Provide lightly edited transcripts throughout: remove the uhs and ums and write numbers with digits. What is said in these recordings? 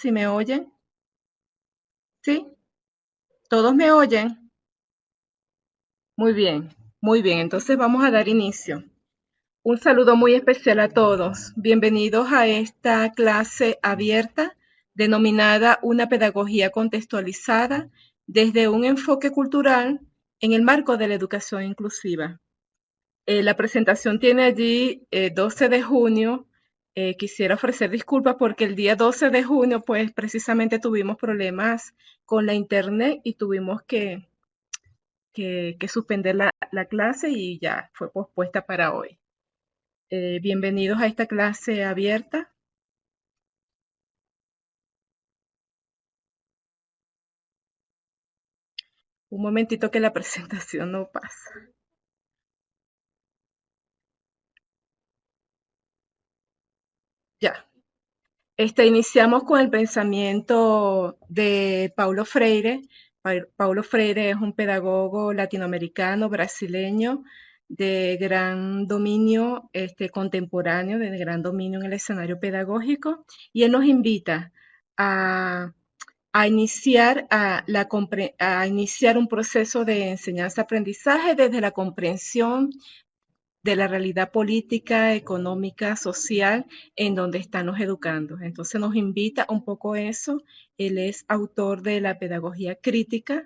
¿Si me oyen? ¿Sí? ¿Todos me oyen? Muy bien, muy bien. Entonces vamos a dar inicio. Un saludo muy especial a todos. Bienvenidos a esta clase abierta denominada Una pedagogía contextualizada desde un enfoque cultural en el marco de la educación inclusiva. La presentación tiene allí 12 de junio. Quisiera ofrecer disculpas porque el día 12 de junio, pues precisamente tuvimos problemas con la internet y tuvimos que suspender la clase y ya fue pospuesta para hoy. Bienvenidos a esta clase abierta. Un momentito que la presentación no pasa. Ya. Iniciamos con el pensamiento de Paulo Freire. Paulo Freire es un pedagogo latinoamericano, brasileño, de gran dominio contemporáneo, de gran dominio en el escenario pedagógico, y él nos invita a, a iniciar, a iniciar un proceso de enseñanza-aprendizaje desde la comprensión de la realidad política, económica, social en donde están los educandos. Entonces nos invita un poco a eso. Él es autor de la pedagogía crítica.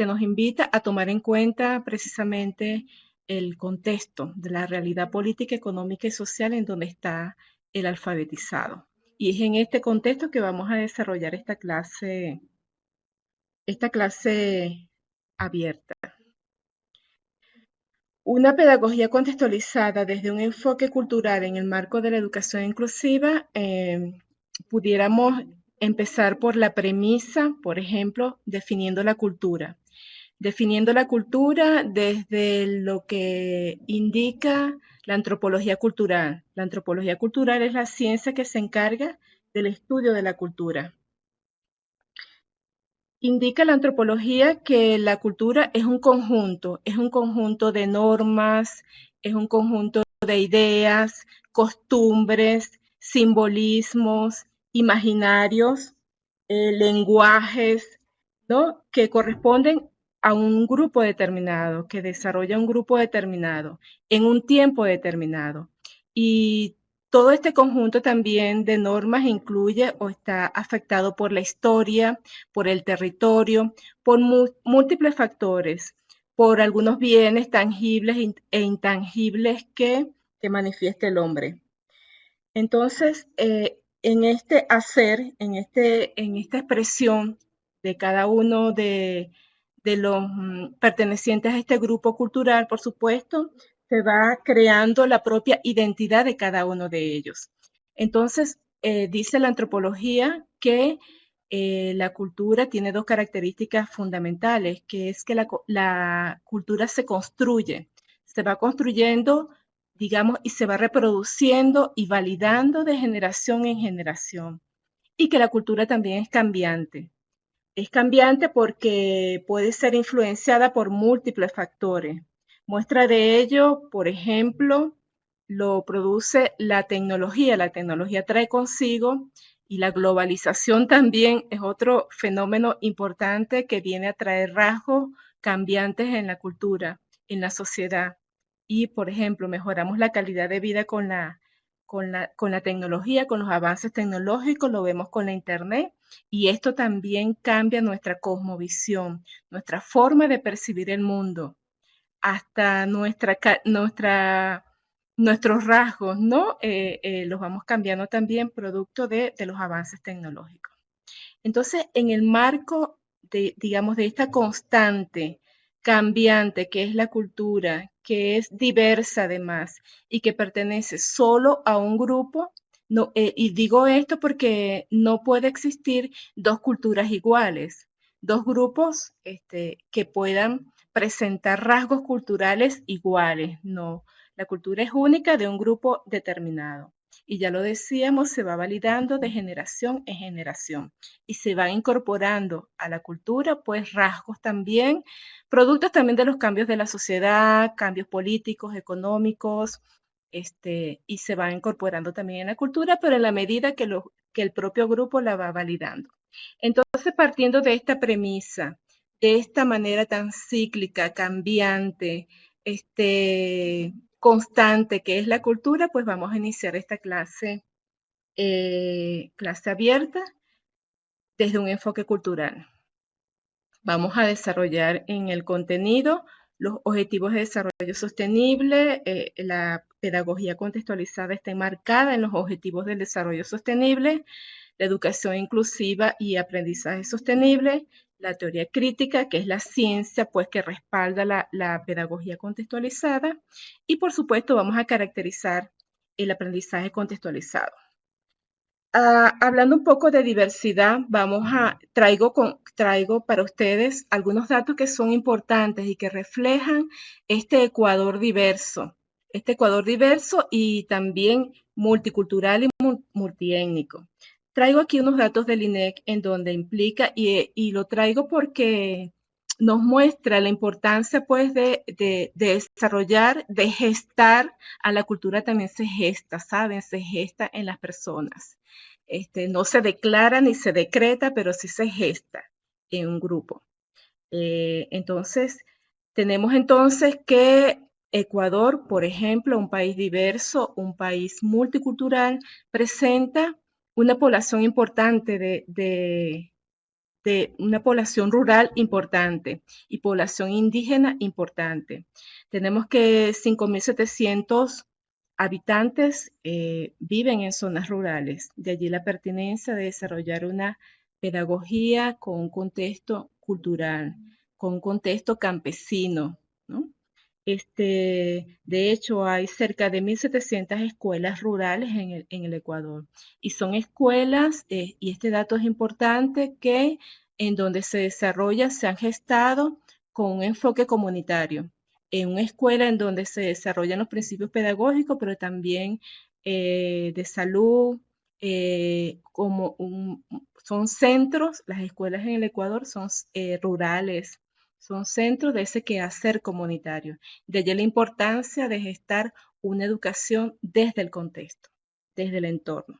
Nos invita a tomar en cuenta precisamente el contexto de la realidad política, económica y social en donde está el alfabetizado. Y es en este contexto que vamos a desarrollar esta clase abierta. Una pedagogía contextualizada desde un enfoque cultural en el marco de la educación inclusiva, pudiéramos empezar por la premisa, por ejemplo, definiendo la cultura. Definiendo la cultura desde lo que indica la antropología cultural. La antropología cultural es la ciencia que se encarga del estudio de la cultura. Indica la antropología que la cultura es un conjunto de normas, es un conjunto de ideas, costumbres, simbolismos, imaginarios, lenguajes, ¿no? Que corresponden a un grupo determinado, que desarrolla un grupo determinado, en un tiempo determinado. Y todo este conjunto también de normas incluye o está afectado por la historia, por el territorio, por múltiples factores, por algunos bienes tangibles e intangibles que manifiesta el hombre. Entonces, en este hacer, en esta expresión de cada uno de los pertenecientes a este grupo cultural, por supuesto, se va creando la propia identidad de cada uno de ellos. Entonces, dice la antropología que la cultura tiene dos características fundamentales, que es que la cultura se va construyendo, digamos, y se va reproduciendo y validando de generación en generación. Y que la cultura también es cambiante. Es cambiante porque puede ser influenciada por múltiples factores. Muestra de ello, por ejemplo, lo produce la tecnología. La tecnología trae consigo y la globalización también es otro fenómeno importante que viene a traer rasgos cambiantes en la cultura, en la sociedad. Y, por ejemplo, mejoramos la calidad de vida con la tecnología, con los avances tecnológicos, lo vemos con la Internet, y esto también cambia nuestra cosmovisión, nuestra forma de percibir el mundo, hasta nuestros rasgos, ¿no? Los vamos cambiando también producto de los avances tecnológicos. Entonces, en el marco de, digamos, de esta constante cambiante que es la cultura, que es diversa además y que pertenece solo a un grupo, no, y digo esto porque no puede existir dos culturas iguales, dos grupos que puedan presentar rasgos culturales iguales, no, la cultura es única de un grupo determinado. Y ya lo decíamos, se va validando de generación en generación y se van incorporando a la cultura, pues rasgos también, productos también de los cambios de la sociedad, cambios políticos, económicos, y se va incorporando también en la cultura, pero en la medida que el propio grupo la va validando. Entonces, partiendo de esta premisa, de esta manera tan cíclica, cambiante, constante que es la cultura, pues vamos a iniciar esta clase abierta desde un enfoque cultural. Vamos a desarrollar en el contenido los objetivos de desarrollo sostenible. La pedagogía contextualizada está enmarcada en los objetivos del desarrollo sostenible, la educación inclusiva y aprendizaje sostenible, la teoría crítica, que es la ciencia pues, que respalda la pedagogía contextualizada, y por supuesto vamos a caracterizar el aprendizaje contextualizado. Hablando un poco de diversidad, traigo para ustedes algunos datos que son importantes y que reflejan este Ecuador diverso y también multicultural y multiétnico. Traigo aquí unos datos del INEC en donde implica, y lo traigo porque nos muestra la importancia pues de desarrollar, de gestar, a la cultura también se gesta, ¿saben? Se gesta en las personas. No se declara ni se decreta, pero sí se gesta en un grupo. Entonces, tenemos entonces que Ecuador, por ejemplo, un país diverso, un país multicultural, presenta una población importante de una población rural importante y población indígena importante. Tenemos que 5.700 habitantes viven en zonas rurales, de allí la pertinencia de desarrollar una pedagogía con un contexto cultural, con un contexto campesino, ¿no? De hecho, hay cerca de 1.700 escuelas rurales en el Ecuador y son escuelas, y este dato es importante, que en donde se desarrolla, se han gestado con un enfoque comunitario, en una escuela en donde se desarrollan los principios pedagógicos, pero también de salud, son centros, las escuelas en el Ecuador son rurales, son centros de ese quehacer comunitario. De allí la importancia de gestar una educación desde el contexto, desde el entorno.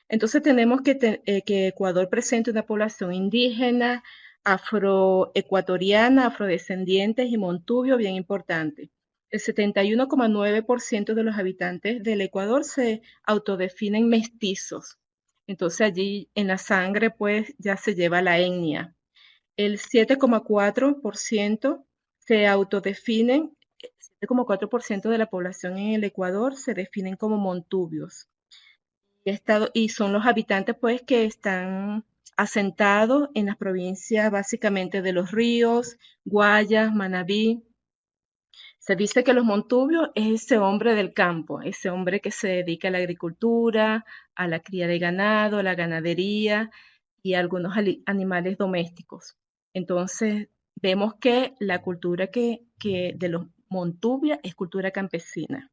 Entonces tenemos que Ecuador presenta una población indígena, afroecuatoriana, afrodescendientes y montubio bien importante. El 71,9% de los habitantes del Ecuador se autodefinen mestizos. Entonces allí en la sangre pues ya se lleva la etnia. El 7,4% se autodefinen, 7,4% de la población en el Ecuador se definen como montubios. Y son los habitantes pues que están asentados en las provincias básicamente de Los Ríos, Guayas, Manabí. Se dice que los montubios es ese hombre del campo, ese hombre que se dedica a la agricultura, a la cría de ganado, a la ganadería y a algunos animales domésticos. Entonces, vemos que la cultura que de los montubios es cultura campesina.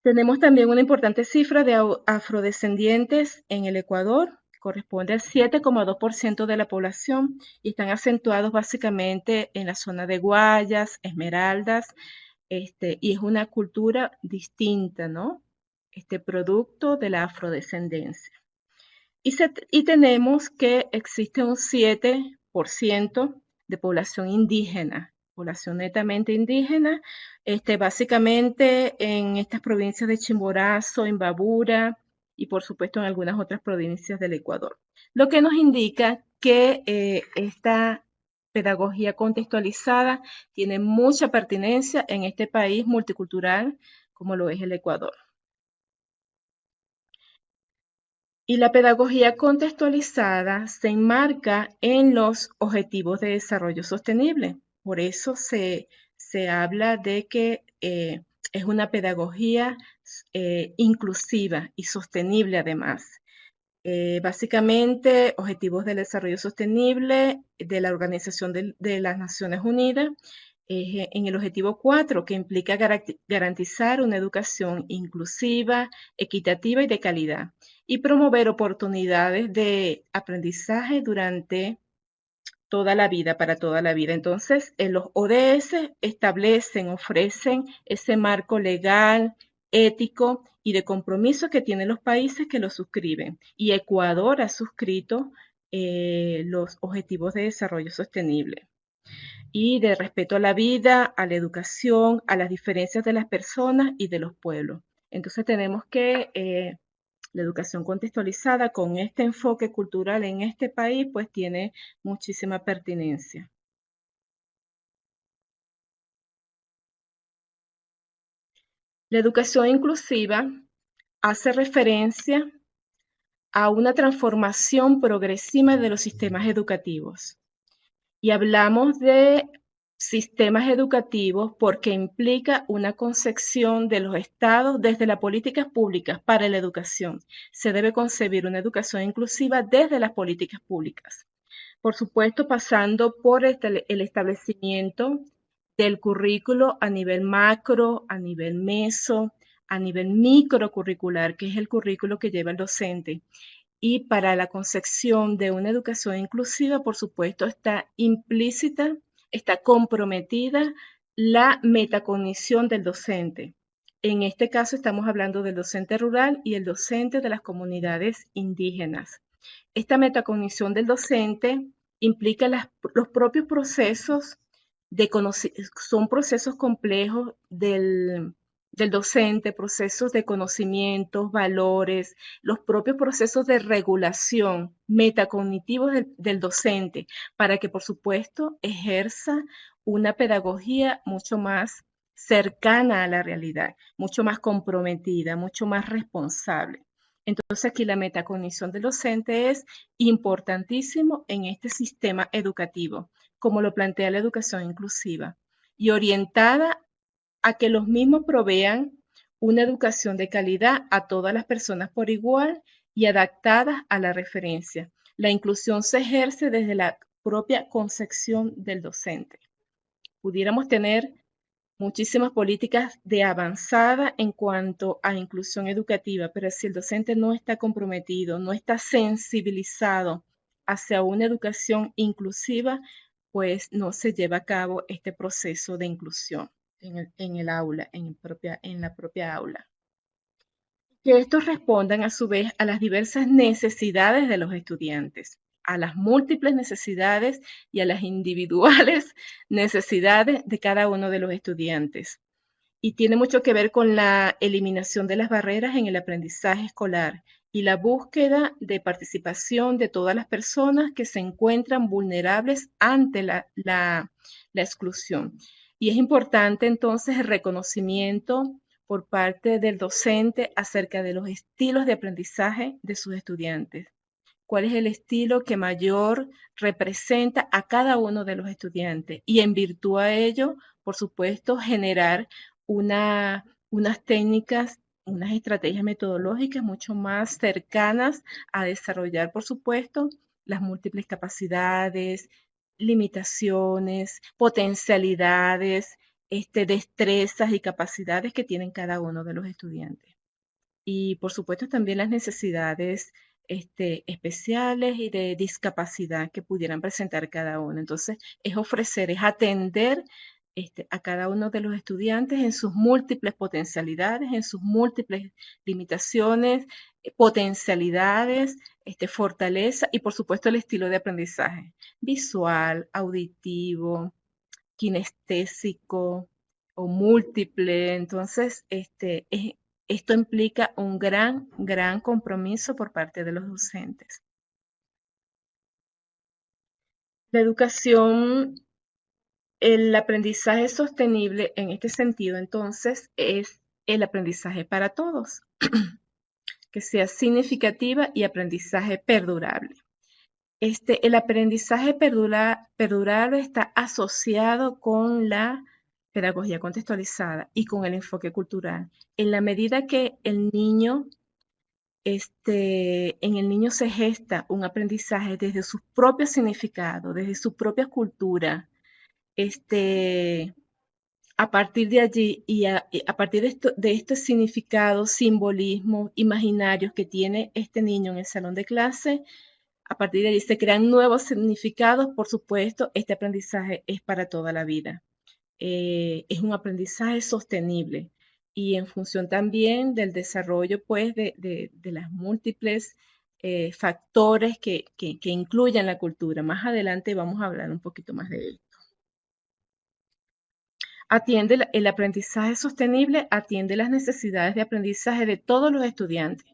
Tenemos también una importante cifra de afrodescendientes en el Ecuador, corresponde al 7,2% de la población y están acentuados básicamente en la zona de Guayas, Esmeraldas, y es una cultura distinta, ¿no? Producto de la afrodescendencia. Y tenemos que existe un 7% de población indígena, población netamente indígena, básicamente en estas provincias de Chimborazo, Imbabura y por supuesto en algunas otras provincias del Ecuador. Lo que nos indica que esta pedagogía contextualizada tiene mucha pertinencia en este país multicultural como lo es el Ecuador. Y la pedagogía contextualizada se enmarca en los objetivos de desarrollo sostenible. Por eso se habla de que es una pedagogía inclusiva y sostenible además. Básicamente, objetivos del desarrollo sostenible de la Organización de las Naciones Unidas, en el objetivo 4, que implica garantizar una educación inclusiva, equitativa y de calidad, y promover oportunidades de aprendizaje durante toda la vida, para toda la vida. Entonces, los ODS establecen, ofrecen ese marco legal, ético y de compromiso que tienen los países que lo suscriben. Y Ecuador ha suscrito los Objetivos de Desarrollo Sostenible y de respeto a la vida, a la educación, a las diferencias de las personas y de los pueblos. Entonces tenemos que la educación contextualizada con este enfoque cultural en este país pues tiene muchísima pertinencia. La educación inclusiva hace referencia a una transformación progresiva de los sistemas educativos. Y hablamos de sistemas educativos porque implica una concepción de los estados desde las políticas públicas para la educación. Se debe concebir una educación inclusiva desde las políticas públicas. Por supuesto, pasando por el establecimiento del currículo a nivel macro, a nivel meso, a nivel microcurricular, que es el currículo que lleva el docente. Y para la concepción de una educación inclusiva, por supuesto, está implícita, está comprometida la metacognición del docente. En este caso estamos hablando del docente rural y el docente de las comunidades indígenas. Esta metacognición del docente implica los propios procesos de son procesos complejos del docente, procesos de conocimientos, valores, los propios procesos de regulación metacognitivos del docente, para que, por supuesto, ejerza una pedagogía mucho más cercana a la realidad, mucho más comprometida, mucho más responsable. Entonces aquí la metacognición del docente es importantísimo en este sistema educativo, como lo plantea la educación inclusiva, y orientada a que los mismos provean una educación de calidad a todas las personas por igual y adaptadas a la referencia. La inclusión se ejerce desde la propia concepción del docente. Pudiéramos tener muchísimas políticas de avanzada en cuanto a inclusión educativa, pero si el docente no está comprometido, no está sensibilizado hacia una educación inclusiva, pues no se lleva a cabo este proceso de inclusión en el aula, en la propia aula. Que estos respondan a su vez a las diversas necesidades de los estudiantes, a las múltiples necesidades y a las individuales necesidades de cada uno de los estudiantes. Y tiene mucho que ver con la eliminación de las barreras en el aprendizaje escolar y la búsqueda de participación de todas las personas que se encuentran vulnerables ante la exclusión. Y es importante entonces el reconocimiento por parte del docente acerca de los estilos de aprendizaje de sus estudiantes. ¿Cuál es el estilo que mayor representa a cada uno de los estudiantes? Y en virtud a ello, por supuesto, generar unas técnicas, unas estrategias metodológicas mucho más cercanas a desarrollar, por supuesto, las múltiples capacidades, limitaciones, potencialidades, destrezas y capacidades que tienen cada uno de los estudiantes. Y por supuesto también las necesidades especiales y de discapacidad que pudieran presentar cada uno. Entonces, es ofrecer, es atender a cada uno de los estudiantes en sus múltiples potencialidades, en sus múltiples limitaciones, potencialidades, fortaleza y por supuesto el estilo de aprendizaje visual, auditivo, kinestésico o múltiple. Entonces, esto implica un gran compromiso por parte de los docentes. La educación, el aprendizaje sostenible en este sentido, entonces, es el aprendizaje para todos, que sea significativa y aprendizaje perdurable. El aprendizaje perdurable está asociado con la pedagogía contextualizada y con el enfoque cultural. En la medida que en el niño se gesta un aprendizaje desde su propio significado, desde su propia cultura, a partir de allí y a partir de este significado, simbolismo, imaginarios que tiene este niño en el salón de clase, a partir de allí se crean nuevos significados. Por supuesto, este aprendizaje es para toda la vida. Es un aprendizaje sostenible. y en función también del desarrollo pues de las múltiples factores que incluyen la cultura. Más adelante vamos a hablar un poquito más de ello. El aprendizaje sostenible atiende las necesidades de aprendizaje de todos los estudiantes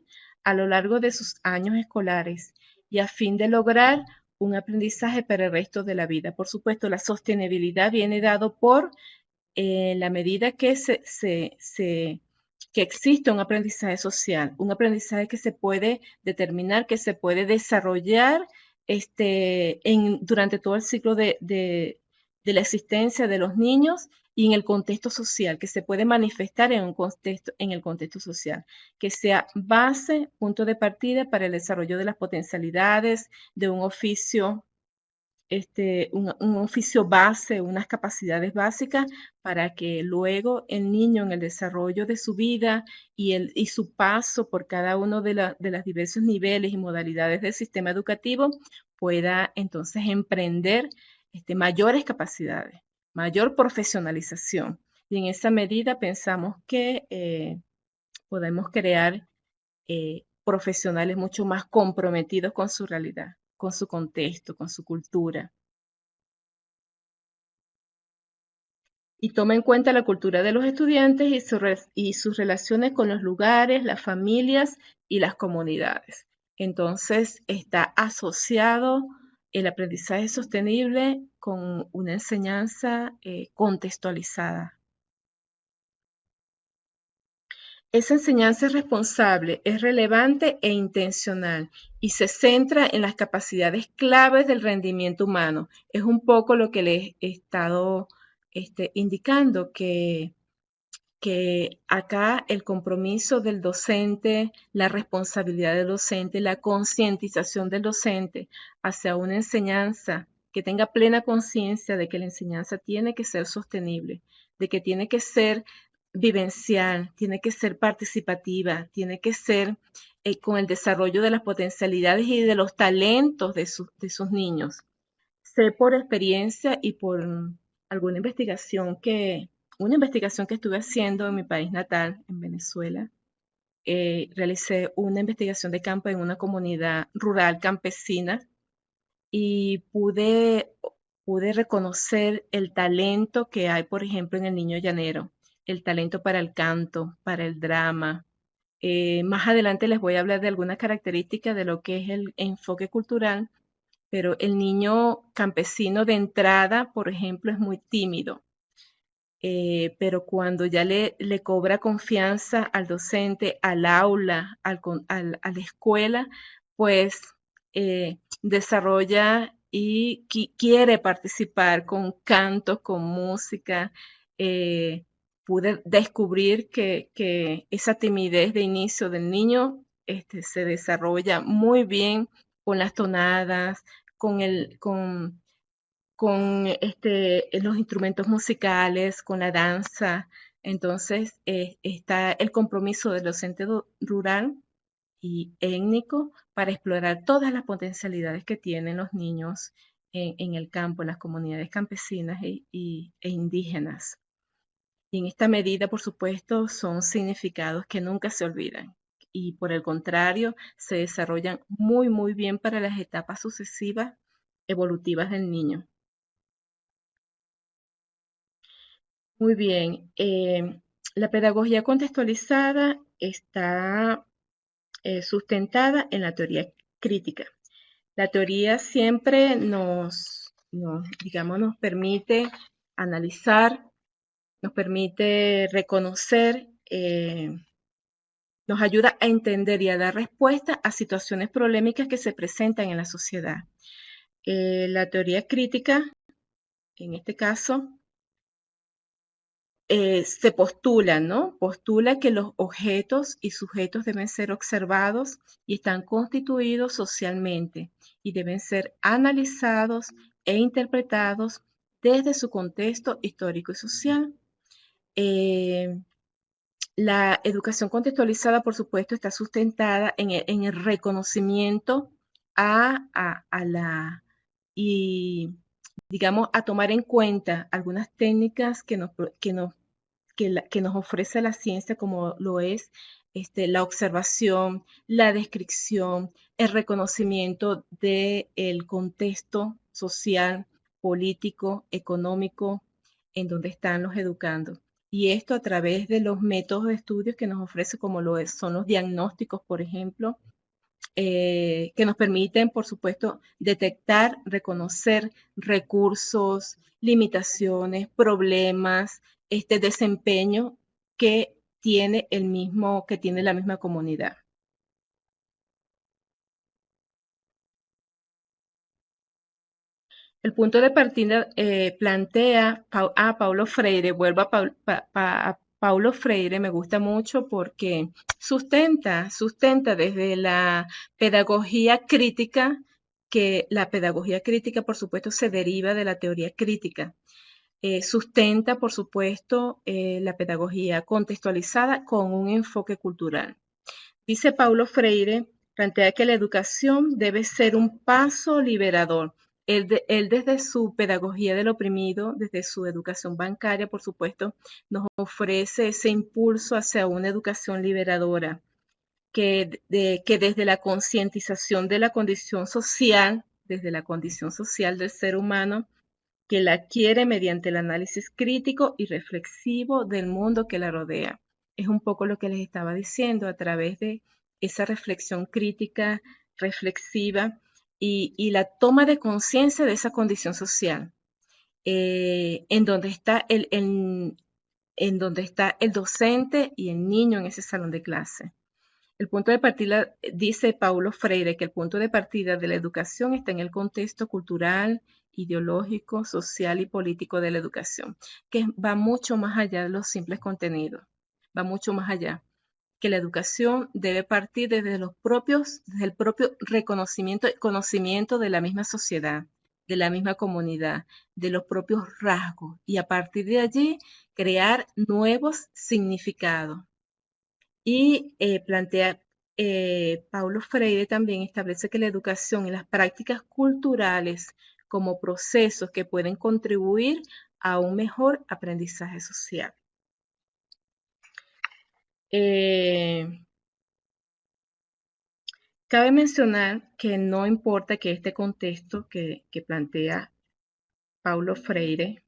a lo largo de sus años escolares y a fin de lograr un aprendizaje para el resto de la vida. Por supuesto, la sostenibilidad viene dado por la medida que que existe un aprendizaje social, un aprendizaje que se puede determinar, que se puede desarrollar durante todo el ciclo de la existencia de los niños y en el contexto social, que se puede manifestar en el contexto social, que sea base, punto de partida para el desarrollo de las potencialidades de un oficio, un oficio base, unas capacidades básicas para que luego el niño en el desarrollo de su vida y su paso por cada uno de los diversos niveles y modalidades del sistema educativo pueda entonces emprender mayores capacidades, mayor profesionalización. Y en esa medida pensamos que podemos crear profesionales mucho más comprometidos con su realidad, con su contexto, con su cultura. Y toma en cuenta la cultura de los estudiantes y sus relaciones con los lugares, las familias y las comunidades. Entonces, está asociado el aprendizaje sostenible con una enseñanza contextualizada. Esa enseñanza es responsable, es relevante e intencional y se centra en las capacidades claves del rendimiento humano. Es un poco lo que les he estado indicando, que acá el compromiso del docente, la responsabilidad del docente, la concientización del docente hacia una enseñanza que tenga plena conciencia de que la enseñanza tiene que ser sostenible, de que tiene que ser vivencial, tiene que ser participativa, tiene que ser con el desarrollo de las potencialidades y de los talentos de sus niños. Sé por experiencia y por alguna una investigación que estuve haciendo en mi país natal, en Venezuela. Realicé una investigación de campo en una comunidad rural campesina y pude reconocer el talento que hay, por ejemplo, en el niño llanero, el talento para el canto, para el drama. Más adelante les voy a hablar de algunas características de lo que es el enfoque cultural, pero el niño campesino de entrada, por ejemplo, es muy tímido. Pero cuando ya le cobra confianza al docente, al aula, a la escuela, pues desarrolla y quiere participar con cantos, con música. Eh, Pude descubrir que esa timidez de inicio del niño se desarrolla muy bien con las tonadas, con los instrumentos musicales, con la danza. Entonces, está el compromiso del docente rural y étnico para explorar todas las potencialidades que tienen los niños en el campo, en las comunidades campesinas e indígenas. Y en esta medida, por supuesto, son significados que nunca se olvidan y por el contrario, se desarrollan muy, muy bien para las etapas sucesivas evolutivas del niño. Muy bien. La pedagogía contextualizada está sustentada en la teoría crítica. La teoría siempre digamos, nos permite analizar, nos permite reconocer, nos ayuda a entender y a dar respuesta a situaciones problemáticas que se presentan en la sociedad. La teoría crítica, en este caso, se postula, ¿no? Postula que los objetos y sujetos deben ser observados y están constituidos socialmente y deben ser analizados e interpretados desde su contexto histórico y social. Eh, la educación contextualizada, por supuesto, está sustentada en el reconocimiento a la y digamos a tomar en cuenta algunas técnicas que nos que nos ofrece la ciencia, como lo es la observación, la descripción, el reconocimiento del contexto social, político, económico, en donde están los educandos. Y esto a través de los métodos de estudio que nos ofrece, como son los diagnósticos, por ejemplo, que nos permiten, por supuesto, detectar, reconocer recursos, limitaciones, problemas, desempeño que tiene que tiene la misma comunidad. El punto de partida plantea a Paulo Freire, vuelvo a Paulo Freire, me gusta mucho porque sustenta desde la pedagogía crítica, que la pedagogía crítica, por supuesto, se deriva de la teoría crítica. Sustenta, por supuesto, la pedagogía contextualizada con un enfoque cultural. Dice Paulo Freire, plantea que la educación debe ser un paso liberador. Él desde su pedagogía del oprimido, desde su educación bancaria, por supuesto, nos ofrece ese impulso hacia una educación liberadora, que desde la concientización de la condición social, desde la condición social del ser humano, que la adquiere mediante el análisis crítico y reflexivo del mundo que la rodea. Es un poco lo que les estaba diciendo a través de esa reflexión crítica, reflexiva y la toma de conciencia de esa condición social, en donde está en donde está el docente y el niño en ese salón de clase. El punto de partida, dice Paulo Freire, que el punto de partida de la educación está en el contexto cultural, ideológico, social y político de la educación, que va mucho más allá de los simples contenidos, va mucho más allá, que la educación debe partir desde el propio reconocimiento y conocimiento de la misma sociedad, de la misma comunidad, de los propios rasgos, y a partir de allí crear nuevos significados. Y plantea, Paulo Freire también establece que la educación y las prácticas culturales como procesos que pueden contribuir a un mejor aprendizaje social. Eh, Cabe mencionar que no importa que este contexto que plantea Paulo Freire,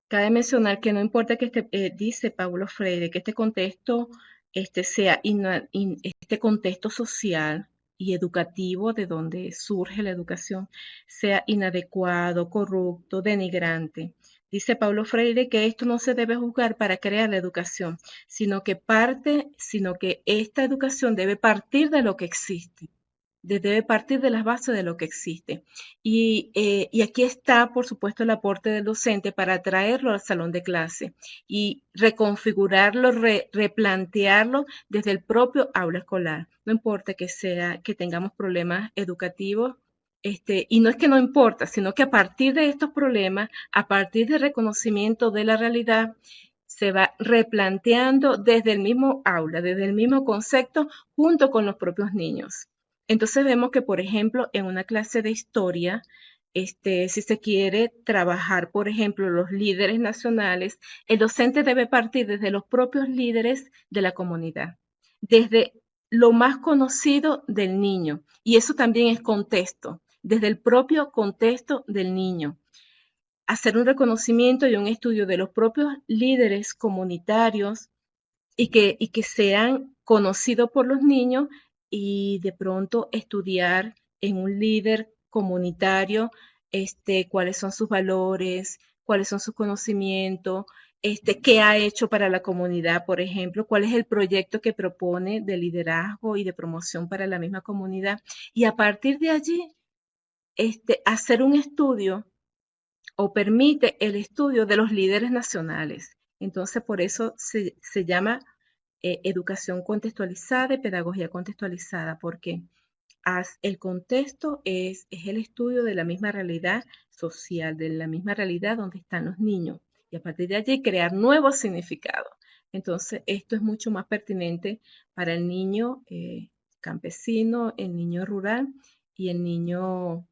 cabe mencionar que no importa que dice Paulo Freire, que este contexto sea este contexto social y educativo de donde surge la educación sea inadecuado, corrupto, denigrante. Dice Paulo Freire que esto no se debe juzgar para crear la educación, sino que esta educación debe partir de lo que existe, debe partir de las bases de lo que existe. Y aquí está, por supuesto, el aporte del docente para traerlo al salón de clase y reconfigurarlo, replantearlo desde el propio aula escolar. No importa que tengamos problemas educativos, y no es que no importa, sino que a partir de estos problemas, a partir del reconocimiento de la realidad, se va replanteando desde el mismo aula, desde el mismo concepto, junto con los propios niños. Entonces vemos que, por ejemplo, en una clase de historia, si se quiere trabajar, por ejemplo, los líderes nacionales, el docente debe partir desde los propios líderes de la comunidad, desde lo más conocido del niño. Y eso también es contexto, desde el propio contexto del niño. Hacer un reconocimiento y un estudio de los propios líderes comunitarios y que sean conocidos por los niños y de pronto estudiar en un líder comunitario cuáles son sus valores, cuáles son sus conocimientos, qué ha hecho para la comunidad, por ejemplo, cuál es el proyecto que propone de liderazgo y de promoción para la misma comunidad. Y a partir de allí, hacer un estudio o permite el estudio de los líderes nacionales. Entonces, por eso se llama educación contextualizada y pedagogía contextualizada, porque el contexto es el estudio de la misma realidad social, de la misma realidad donde están los niños, y a partir de allí crear nuevos significados. Entonces, esto es mucho más pertinente para el niño campesino, el niño rural y el niño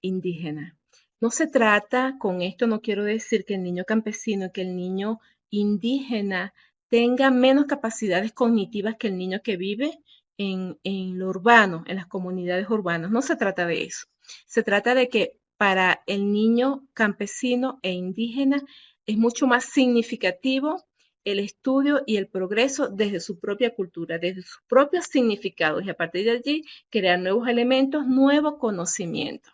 indígena. No se trata, con esto no quiero decir que el niño campesino, que el niño indígena tenga menos capacidades cognitivas que el niño que vive en lo urbano, en las comunidades urbanas. No se trata de eso. Se trata de que para el niño campesino e indígena es mucho más significativo el estudio y el progreso desde su propia cultura, desde sus propios significados y a partir de allí crear nuevos elementos, nuevo conocimiento.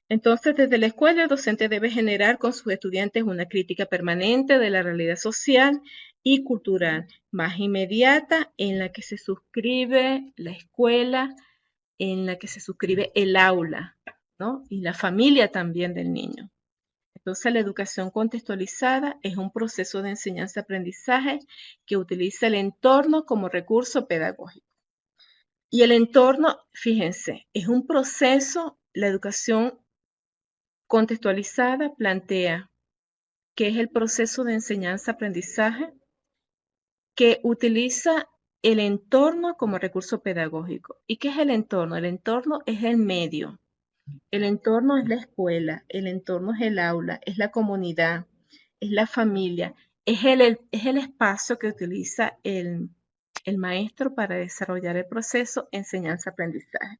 Entonces, desde la escuela, el docente debe generar con sus estudiantes una crítica permanente de la realidad social y cultural, más inmediata, en la que se suscribe la escuela, en la que se suscribe el aula, ¿no? Y la familia también del niño. Entonces, la educación contextualizada es un proceso de enseñanza-aprendizaje que utiliza el entorno como recurso pedagógico. Y el entorno, fíjense, es un proceso, la educación contextualizada plantea que es el proceso de enseñanza-aprendizaje que utiliza el entorno como recurso pedagógico. ¿Y qué es el entorno? El entorno es el medio, el entorno es la escuela, el entorno es el aula, es la comunidad, es la familia, es el espacio que utiliza el maestro para desarrollar el proceso enseñanza-aprendizaje.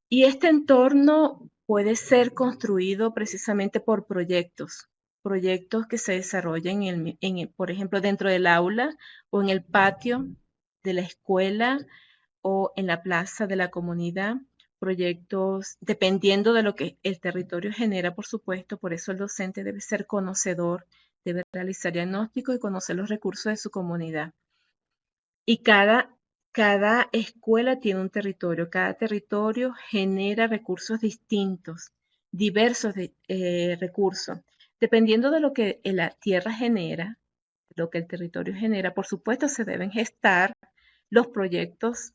Y este entorno puede ser construido precisamente por proyectos que se desarrollen, por ejemplo, dentro del aula o en el patio de la escuela o en la plaza de la comunidad, proyectos dependiendo de lo que el territorio genera, por supuesto, por eso el docente debe ser conocedor, debe realizar diagnóstico y conocer los recursos de su comunidad. Y cada escuela tiene un territorio, cada territorio genera recursos distintos, diversos recursos. Dependiendo de lo que la tierra genera, lo que el territorio genera, por supuesto se deben gestar los proyectos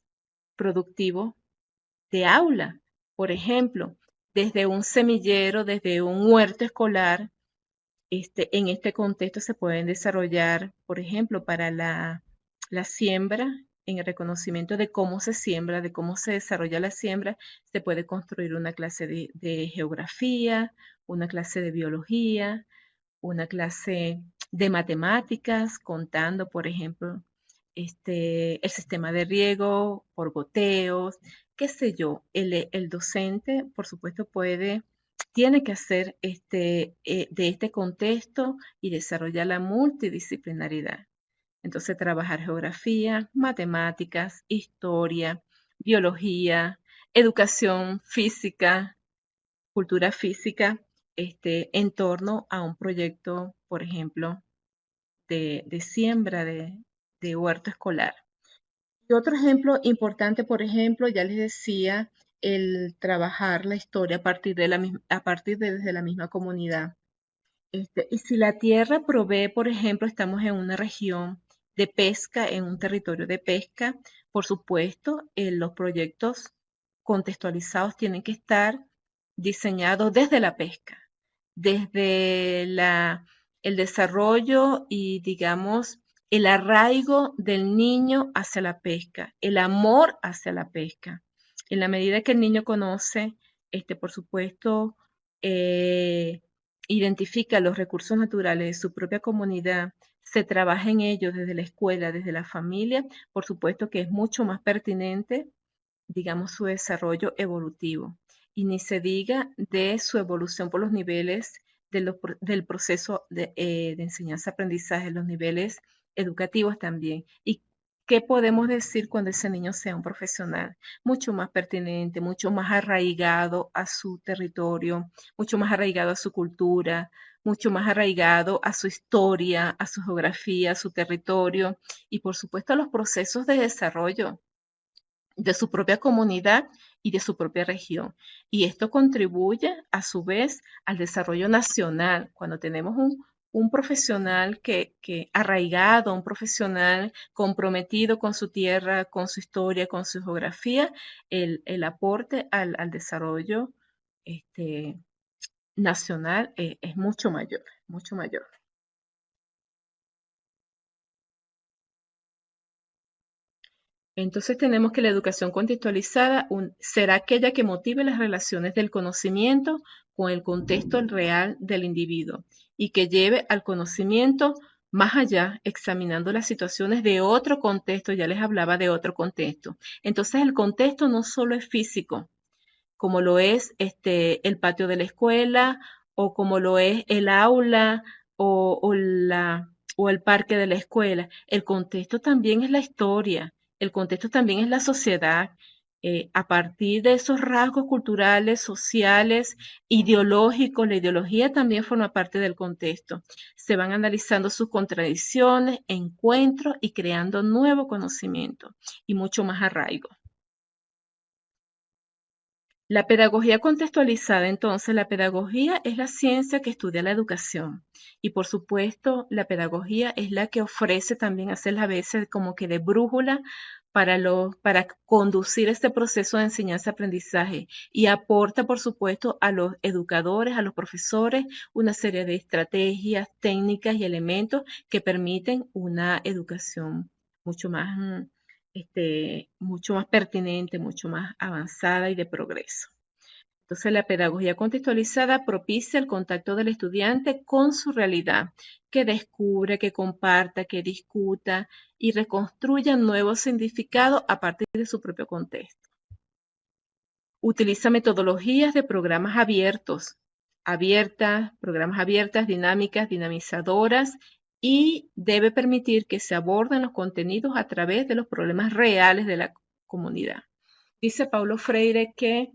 productivos de aula. Por ejemplo, desde un semillero, desde un huerto escolar, en este contexto se pueden desarrollar, por ejemplo, para la siembra, en el reconocimiento de cómo se siembra, de cómo se desarrolla la siembra, se puede construir una clase de geografía, una clase de biología, una clase de matemáticas, contando, por ejemplo, el sistema de riego por goteos, qué sé yo. El docente, por supuesto, tiene que hacer de este contexto y desarrollar la multidisciplinaridad. Entonces, trabajar geografía, matemáticas, historia, biología, educación física, cultura física, en torno a un proyecto, por ejemplo, de siembra de huerto escolar. Y otro ejemplo importante, por ejemplo, ya les decía, el trabajar la historia a partir a partir de desde la misma comunidad. Y si la tierra provee, por ejemplo, estamos en una región de pesca, en un territorio de pesca, por supuesto, los proyectos contextualizados tienen que estar diseñados desde la pesca, desde el desarrollo y, digamos, el arraigo del niño hacia la pesca, el amor hacia la pesca. En la medida que el niño conoce, por supuesto, eh, identifica los recursos naturales de su propia comunidad, se trabaja en ellos desde la escuela, desde la familia, por supuesto que es mucho más pertinente, digamos, su desarrollo evolutivo. Y ni se diga de su evolución por los niveles del proceso de enseñanza-aprendizaje, los niveles educativos también. ¿Y qué podemos decir cuando ese niño sea un profesional? Mucho más pertinente, mucho más arraigado a su territorio, mucho más arraigado a su cultura, mucho más arraigado a su historia, a su geografía, a su territorio y por supuesto a los procesos de desarrollo de su propia comunidad y de su propia región. Y esto contribuye a su vez al desarrollo nacional. Cuando tenemos un profesional que arraigado, un profesional comprometido con su tierra, con su historia, con su geografía, el aporte al desarrollo este, nacional es mucho mayor, mucho mayor. Entonces tenemos que la educación contextualizada será aquella que motive las relaciones del conocimiento con el contexto real del individuo y que lleve al conocimiento más allá, examinando las situaciones de otro contexto. Ya les hablaba de otro contexto. Entonces el contexto no solo es físico, como lo es el patio de la escuela o como lo es el aula o el parque de la escuela. El contexto también es la historia, el contexto también es la sociedad. A partir de esos rasgos culturales, sociales, ideológicos, la ideología también forma parte del contexto. Se van analizando sus contradicciones, encuentros y creando nuevo conocimiento y mucho más arraigo. La pedagogía contextualizada, entonces, la pedagogía es la ciencia que estudia la educación y por supuesto la pedagogía es la que ofrece también hacer a veces como que de brújula para conducir este proceso de enseñanza-aprendizaje y aporta, por supuesto, a los educadores, a los profesores, una serie de estrategias, técnicas y elementos que permiten una educación mucho más mucho más pertinente, mucho más avanzada y de progreso. Entonces, la pedagogía contextualizada propicia el contacto del estudiante con su realidad, que descubre, que comparta, que discuta y reconstruya nuevos significados a partir de su propio contexto. Utiliza metodologías de programas programas abiertas, dinámicas, dinamizadoras y debe permitir que se aborden los contenidos a través de los problemas reales de la comunidad. Dice Paulo Freire que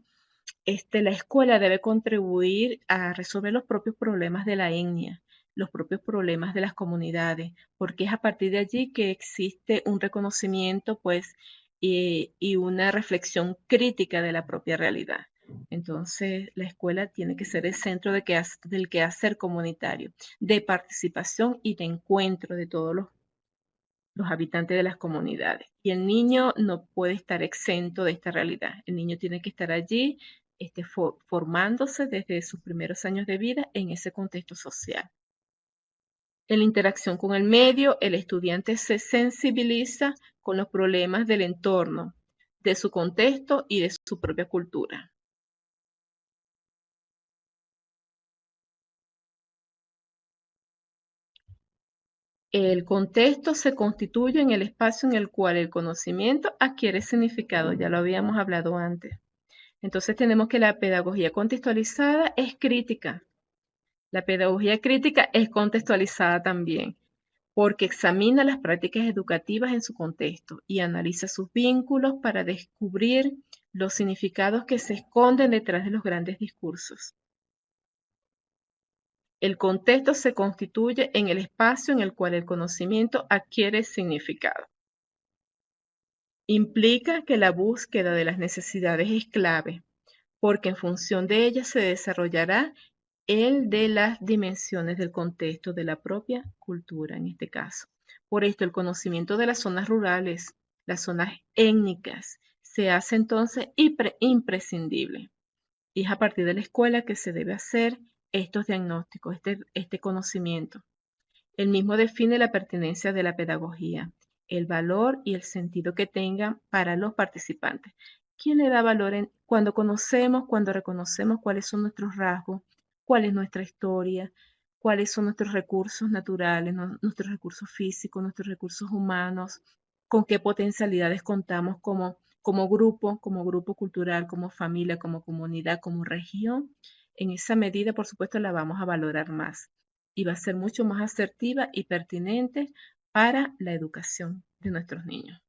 la escuela debe contribuir a resolver los propios problemas de la etnia, los propios problemas de las comunidades, porque es a partir de allí que existe un reconocimiento, pues, y una reflexión crítica de la propia realidad. Entonces, la escuela tiene que ser el centro del quehacer comunitario, de participación y de encuentro de todos los habitantes de las comunidades. Y el niño no puede estar exento de esta realidad. El niño tiene que estar allí formándose desde sus primeros años de vida en ese contexto social. En la interacción con el medio, el estudiante se sensibiliza con los problemas del entorno, de su contexto y de su propia cultura. El contexto se constituye en el espacio en el cual el conocimiento adquiere significado, ya lo habíamos hablado antes. Entonces tenemos que la pedagogía contextualizada es crítica. La pedagogía crítica es contextualizada también, porque examina las prácticas educativas en su contexto y analiza sus vínculos para descubrir los significados que se esconden detrás de los grandes discursos. El contexto se constituye en el espacio en el cual el conocimiento adquiere significado. Implica que la búsqueda de las necesidades es clave, porque en función de ellas se desarrollará el de las dimensiones del contexto de la propia cultura, en este caso. Por esto, el conocimiento de las zonas rurales, las zonas étnicas, se hace entonces imprescindible. Y es a partir de la escuela que se debe hacer estos diagnósticos, este conocimiento. El mismo define la pertenencia de la pedagogía, el valor y el sentido que tenga para los participantes. ¿Quién le da valor cuando conocemos, cuando reconocemos cuáles son nuestros rasgos, cuál es nuestra historia, cuáles son nuestros recursos naturales, nuestros recursos físicos, nuestros recursos humanos, con qué potencialidades contamos como grupo cultural, como familia, como comunidad, como región? En esa medida, por supuesto, la vamos a valorar más y va a ser mucho más asertiva y pertinente para la educación de nuestros niños.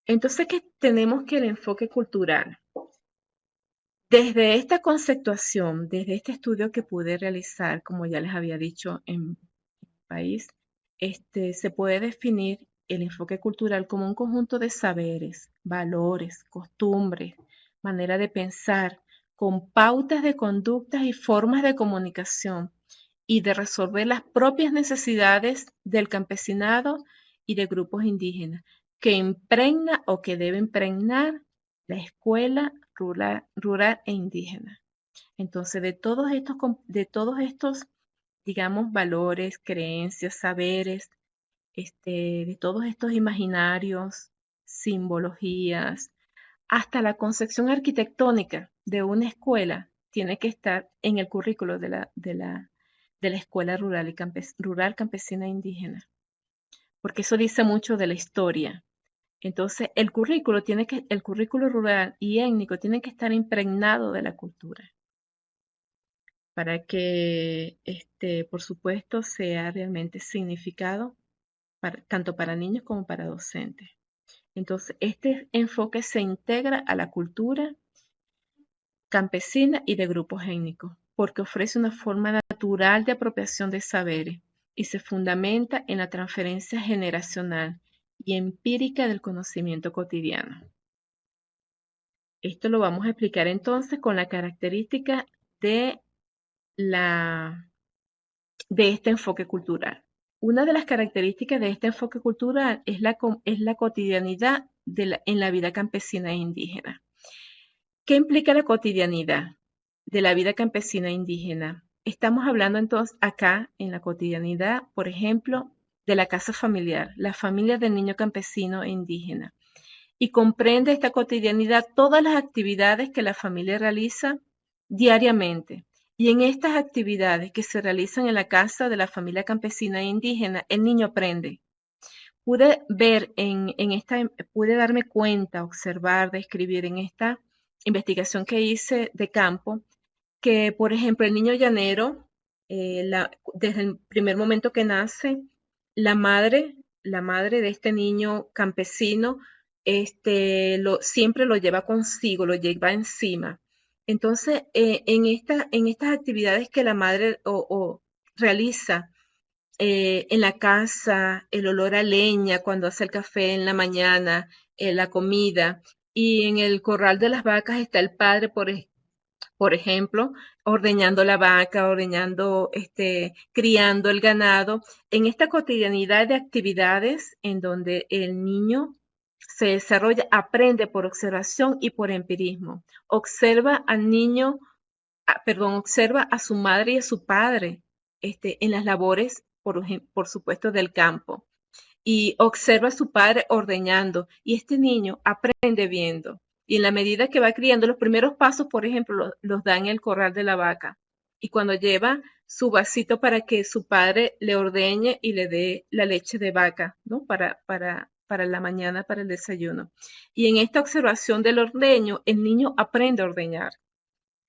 Entonces, ¿qué tenemos que el enfoque cultural? Desde esta conceptuación, desde este estudio que pude realizar, como ya les había dicho en mi país, se puede definir el enfoque cultural como un conjunto de saberes, valores, costumbres, manera de pensar, con pautas de conductas y formas de comunicación y de resolver las propias necesidades del campesinado y de grupos indígenas, que impregna o que debe impregnar la escuela rural e indígena. Entonces, de todos estos, digamos, valores, creencias, saberes, de todos estos imaginarios, simbologías, hasta la concepción arquitectónica de una escuela tiene que estar en el currículo de la escuela rural, rural campesina e indígena, porque eso dice mucho de la historia. Entonces, el currículo rural y étnico tiene que estar impregnado de la cultura para que, por supuesto, sea realmente significado tanto para niños como para docentes. Entonces, este enfoque se integra a la cultura campesina y de grupos étnicos, porque ofrece una forma natural de apropiación de saberes y se fundamenta en la transferencia generacional y empírica del conocimiento cotidiano. Esto lo vamos a explicar entonces con la característica de, de este enfoque cultural. Una de las características de este enfoque cultural es la cotidianidad en la vida campesina e indígena. ¿Qué implica la cotidianidad de la vida campesina e indígena? Estamos hablando entonces acá en la cotidianidad, por ejemplo, de la casa familiar, la familia del niño campesino e indígena. Y comprende esta cotidianidad todas las actividades que la familia realiza diariamente. Y en estas actividades que se realizan en la casa de la familia campesina e indígena, el niño aprende. Pude ver pude darme cuenta, observar, describir en esta investigación que hice de campo, que por ejemplo el niño llanero, desde el primer momento que nace, la madre de este niño campesino, siempre lo lleva consigo, lo lleva encima. Entonces, en estas actividades que la madre realiza, en la casa, el olor a leña cuando hace el café en la mañana, la comida, y en el corral de las vacas está el padre, por ejemplo, ordeñando la vaca, criando el ganado, en esta cotidianidad de actividades en donde el niño se desarrolla, aprende por observación y por empirismo. Observa al niño, observa a su madre y a su padre en las labores, por supuesto, del campo. Y observa a su padre ordeñando. Y este niño aprende viendo. Y en la medida que va criando, los primeros pasos, por ejemplo, los da en el corral de la vaca. Y cuando lleva su vasito para que su padre le ordeñe y le dé la leche de vaca, ¿no? Para la mañana, para el desayuno. Y en esta observación del ordeño, el niño aprende a ordeñar.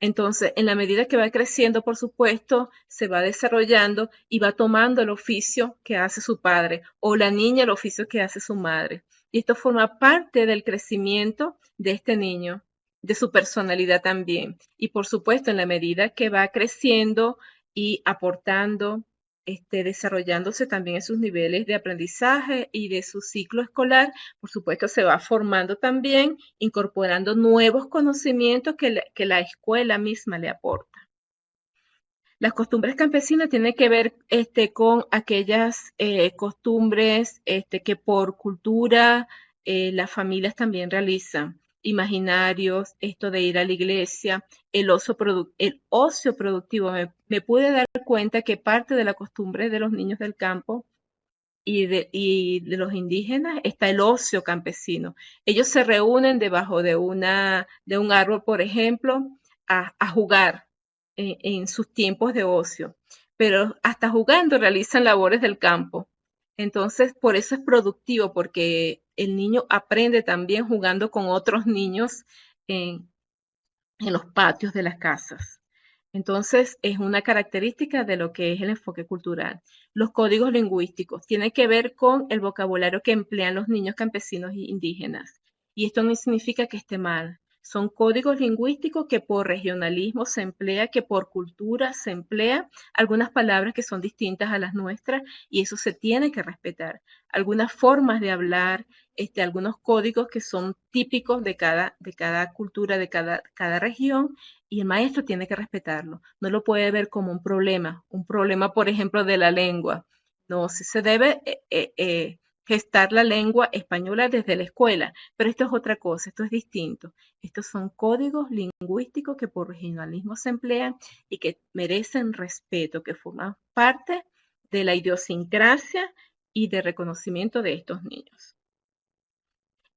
Entonces, en la medida que va creciendo, por supuesto, se va desarrollando y va tomando el oficio que hace su padre o la niña el oficio que hace su madre. Y esto forma parte del crecimiento de este niño, de su personalidad también. Y por supuesto, en la medida que va creciendo y aportando, desarrollándose también en sus niveles de aprendizaje y de su ciclo escolar, por supuesto se va formando también, incorporando nuevos conocimientos que la escuela misma le aporta. Las costumbres campesinas tienen que ver con aquellas costumbres que por cultura las familias también realizan. Imaginarios, esto de ir a la iglesia, el ocio productivo. Me pude dar cuenta que parte de la costumbre de los niños del campo y de los indígenas está el ocio campesino. Ellos se reúnen debajo de un árbol, por ejemplo, a jugar en sus tiempos de ocio, pero hasta jugando realizan labores del campo. Entonces, por eso es productivo, porque el niño aprende también jugando con otros niños en, en los patios de las casas. Entonces, es una característica de lo que es el enfoque cultural. Los códigos lingüísticos tienen que ver con el vocabulario que emplean los niños campesinos e indígenas. Y esto no significa que esté mal. Son códigos lingüísticos que por regionalismo se emplea, que por cultura se emplea, algunas palabras que son distintas a las nuestras y eso se tiene que respetar. Algunas formas de hablar, algunos códigos que son típicos de cada cultura, de cada región, y el maestro tiene que respetarlo. No lo puede ver como un problema, por ejemplo, de la lengua. No, si se debe gestar la lengua española desde la escuela, pero esto es otra cosa, esto es distinto. Estos son códigos lingüísticos que por regionalismo se emplean y que merecen respeto, que forman parte de la idiosincrasia y de reconocimiento de estos niños.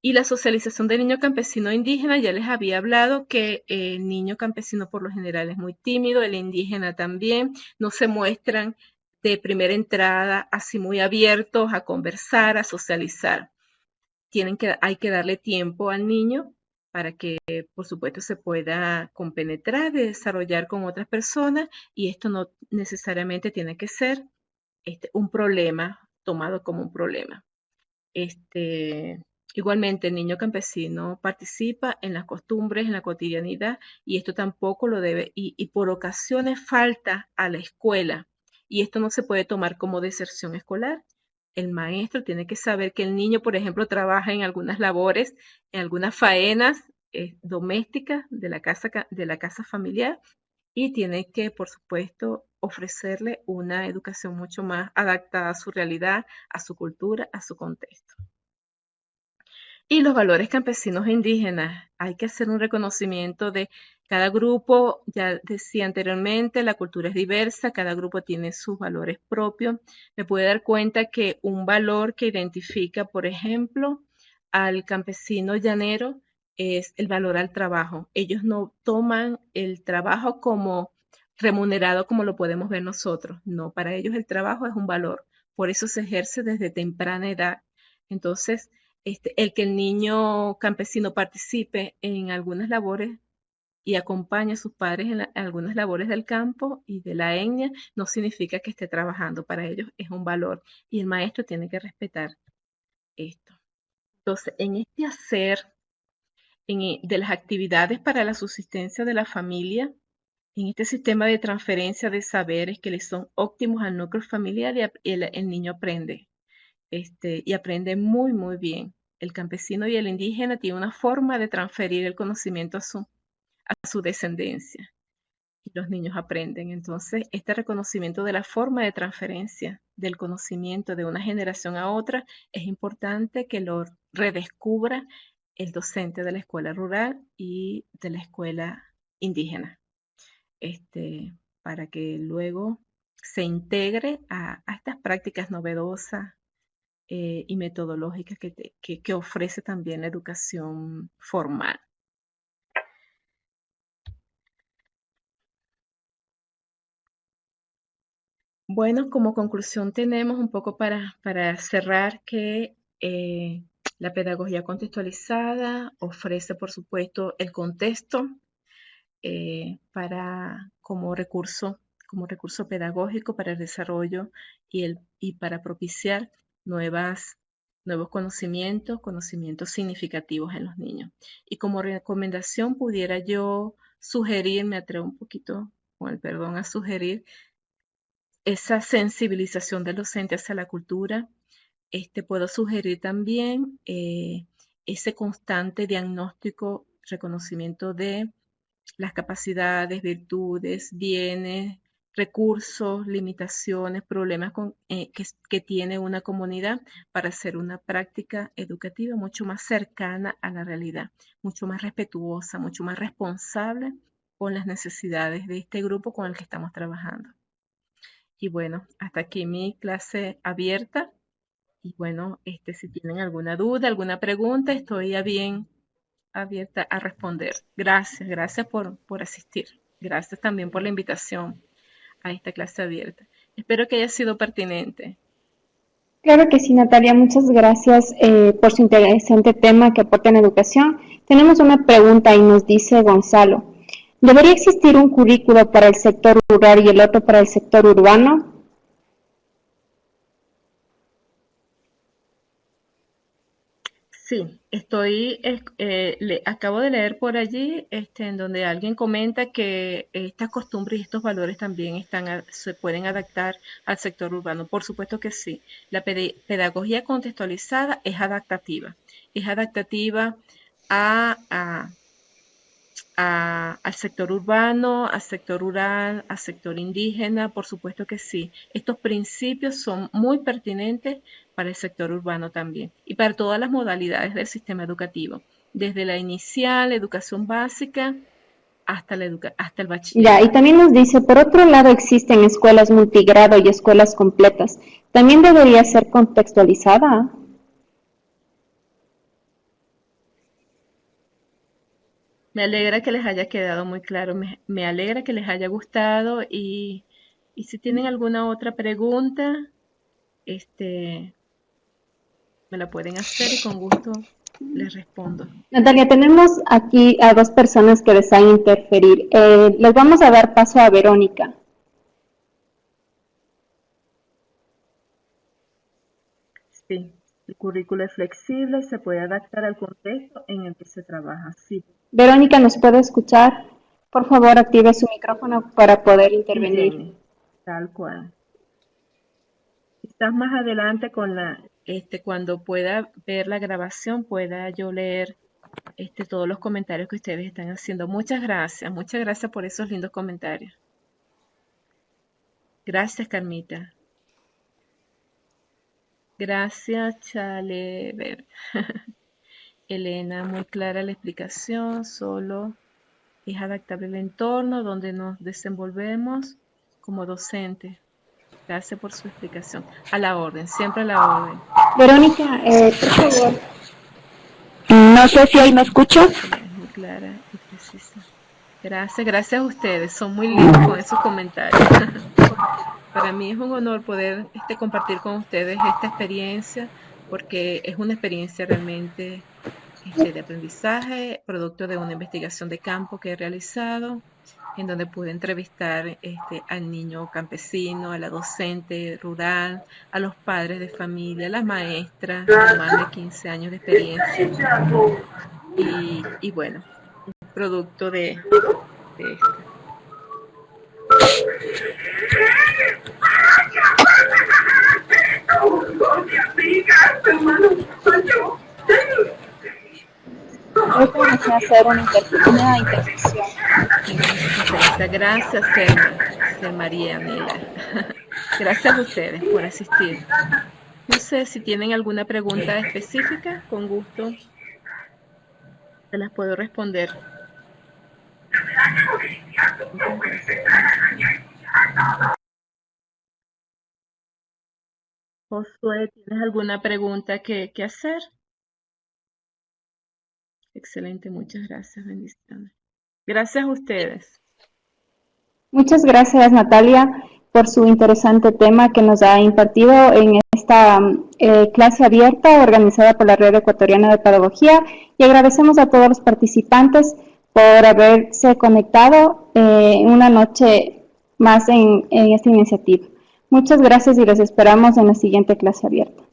Y la socialización del niño campesino indígena, ya les había hablado que el niño campesino por lo general es muy tímido, el indígena también, no se muestran de primera entrada así muy abiertos a conversar, a socializar. Hay que darle tiempo al niño para que, por supuesto, se pueda compenetrar, desarrollar con otras personas, y esto no necesariamente tiene que ser un problema, tomado como un problema. Igualmente, el niño campesino participa en las costumbres, en la cotidianidad, y esto tampoco lo debe, y por ocasiones falta a la escuela, y esto no se puede tomar como deserción escolar. El maestro tiene que saber que el niño, por ejemplo, trabaja en algunas labores, en algunas faenas domésticas de la casa familiar, y tiene que, por supuesto, ofrecerle una educación mucho más adaptada a su realidad, a su cultura, a su contexto. Y los valores campesinos e indígenas. Hay que hacer un reconocimiento de cada grupo. Ya decía anteriormente, la cultura es diversa, cada grupo tiene sus valores propios. Me puedo dar cuenta que un valor que identifica, por ejemplo, al campesino llanero es el valor al trabajo. Ellos no toman el trabajo como remunerado como lo podemos ver nosotros. No, para ellos el trabajo es un valor. Por eso se ejerce desde temprana edad. Entonces, el que el niño campesino participe en algunas labores y acompañe a sus padres en algunas labores del campo y de la etnia, no significa que esté trabajando. Para ellos es un valor y el maestro tiene que respetar esto. Entonces, en este hacer de las actividades para la subsistencia de la familia, en este sistema de transferencia de saberes que le son óptimos al núcleo familiar, el niño aprende. Y aprende muy, muy bien. El campesino y el indígena tienen una forma de transferir el conocimiento a su descendencia. Y los niños aprenden. Entonces, este reconocimiento de la forma de transferencia del conocimiento de una generación a otra es importante que lo redescubra el docente de la escuela rural y de la escuela indígena, para que luego se integre a estas prácticas novedosas y metodológicas que ofrece también la educación formal. Bueno, como conclusión tenemos un poco para cerrar que la pedagogía contextualizada ofrece, por supuesto, el contexto como recurso pedagógico para el desarrollo y para propiciar nuevos conocimientos significativos en los niños. Y como recomendación pudiera yo sugerir, me atrevo un poquito, con el perdón, a sugerir esa sensibilización del docente hacia la cultura. Puedo sugerir también ese constante diagnóstico, reconocimiento de las capacidades, virtudes, bienes, recursos, limitaciones, problemas que tiene una comunidad para hacer una práctica educativa mucho más cercana a la realidad, mucho más respetuosa, mucho más responsable con las necesidades de este grupo con el que estamos trabajando. Y bueno, hasta aquí mi clase abierta. Y bueno, si tienen alguna duda, alguna pregunta, estoy abierta a responder. Gracias por asistir. Gracias también por la invitación a esta clase abierta. Espero que haya sido pertinente. Claro que sí, Natalia, muchas gracias por su interesante tema que aporta en educación. Tenemos una pregunta y nos dice Gonzalo, ¿debería existir un currículo para el sector rural y el otro para el sector urbano? Sí, acabo de leer por allí, en donde alguien comenta que estas costumbres y estos valores también se pueden adaptar al sector urbano. Por supuesto que sí. La pedagogía contextualizada es adaptativa a, a- al sector urbano, al sector rural, al sector indígena, por supuesto que sí. Estos principios son muy pertinentes para el sector urbano también y para todas las modalidades del sistema educativo, desde la inicial, educación básica, hasta hasta el Ya, bachillerato. y también nos dice, por otro lado existen escuelas multigrado y escuelas completas. ¿También debería ser contextualizada? Me alegra que les haya quedado muy claro, me alegra que les haya gustado y si tienen alguna otra pregunta, este, me la pueden hacer y con gusto les respondo. Natalia, tenemos aquí a dos personas que desean interferir. Les vamos a dar paso a Verónica. Sí, el currículo es flexible y se puede adaptar al contexto en el que se trabaja. Sí, Verónica, ¿nos puede escuchar? Por favor, active su micrófono para poder sí, intervenir. Jenny, tal cual. Quizás más adelante cuando pueda ver la grabación, pueda yo leer todos los comentarios que ustedes están haciendo. Muchas gracias por esos lindos comentarios. Gracias, Carmita. Gracias, Chalever. Elena, muy clara la explicación, solo es adaptable el entorno donde nos desenvolvemos como docentes. Gracias por su explicación. A la orden, siempre a la orden. Verónica, por favor. No sé si ahí me escucho. Es muy clara y precisa. Gracias a ustedes, son muy lindos con esos comentarios. Para mí es un honor poder compartir con ustedes esta experiencia, porque es una experiencia realmente de aprendizaje, producto de una investigación de campo que he realizado, en donde pude entrevistar al niño campesino, a la docente rural, a los padres de familia, a las maestras, con más de 15 años de experiencia. Y bueno, producto de esto. Hoy comencé a hacer una intersección. Gracias, María Anela. Gracias a ustedes por asistir. No sé si tienen alguna pregunta específica, con gusto se las puedo responder. Josué, ¿tienes alguna pregunta que hacer? Excelente, muchas gracias, bendiciones. Gracias a ustedes. Muchas gracias, Natalia, por su interesante tema que nos ha impartido en esta clase abierta organizada por la Red Ecuatoriana de Pedagogía, y agradecemos a todos los participantes por haberse conectado una noche más en esta iniciativa. Muchas gracias y los esperamos en la siguiente clase abierta.